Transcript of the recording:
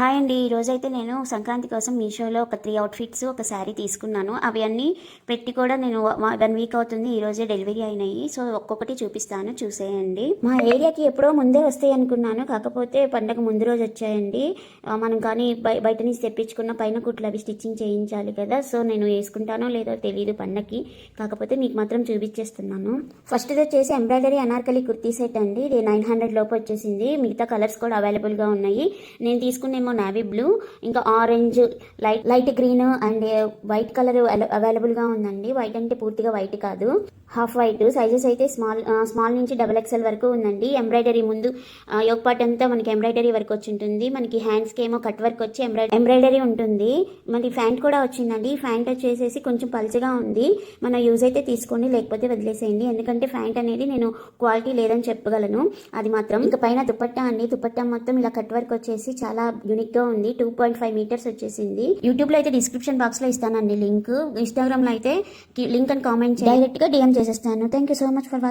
Hi అండి. ఈరోజైతే నేను సంక్రాంతి కోసం మీషోలో ఒక 3 అవుట్ఫిట్స్ ఒక శారీ తీసుకున్నాను. అవి అన్నీ పెట్టి కూడా నేను 1 వీక్ అవుతుంది. ఈరోజే డెలివరీ అయినాయి. సో ఒక్కొక్కటి చూపిస్తాను, చూసేయండి. మా ఏరియాకి ఎప్పుడో ముందే వస్తాయి అనుకున్నాను, కాకపోతే పండగ ముందు రోజు వచ్చాయండి. మనం కానీ బయట నుంచి తెప్పించుకున్న పైన కుట్లు అవి స్టిచ్చింగ్ చేయించాలి కదా. సో నేను వేసుకుంటానో లేదో తెలియదు పండగకి, కాకపోతే మీకు మాత్రం చూపించేస్తున్నాను. ఫస్ట్ వచ్చేసి ఎంబ్రాయిడరీ అనార్కలి కుర్తీ సెట్ అండి. ఇది 900 లోపు వచ్చేసింది. మిగతా కలర్స్ కూడా అవైలబుల్గా ఉన్నాయి. నేను తీసుకునేమో నావీ బ్లూ, ఇంకా orange, light green and white colour అవైలబుల్గా ఉందండి. వైట్ అంటే పూర్తిగా వైట్ కాదు, హాఫ్ వైట్. సైజెస్ అయితే స్మాల్ నుంచి XXL వరకు ఉందండి. ఎంబ్రాయిడరీ ముందు యోగ్ పార్ట్ అంతా మనకి ఎంబ్రాయిడరీ వర్క్ వచ్చి ఉంటుంది. మనకి హ్యాండ్స్కి ఏమో కట్ వర్క్ వచ్చి ఎంబ్రాయిడరీ ఉంటుంది. మనకి ఫ్యాంట్ కూడా వచ్చిందండి. ఫ్యాంట్ వచ్చేసేసి కొంచెం పల్చగా ఉంది. మన యూజ్ అయితే తీసుకోండి, లేకపోతే వదిలేసేయండి. ఎందుకంటే ఫ్యాంట్ అనేది నేను క్వాలిటీ లేదని చెప్పగలను, అది మాత్రం. ఇక పైన దుపట్టా అండి. దుపట్టా మొత్తం ఇలా కట్ వర్క్ వచ్చేసి చాలా యూనిక్ గా ఉంది. 2.5 మీటర్స్ వచ్చేసింది. యూట్యూబ్ లో అయితే డిస్క్రిప్షన్ బాక్స్ లో ఇస్తానండి లింక్. ఇన్స్టాగ్రామ్ లో అయితే లింక్ అని కామెంట్ డైరెక్ట్ గా డిఎం చేసేస్తాను. Thank you so much for watching.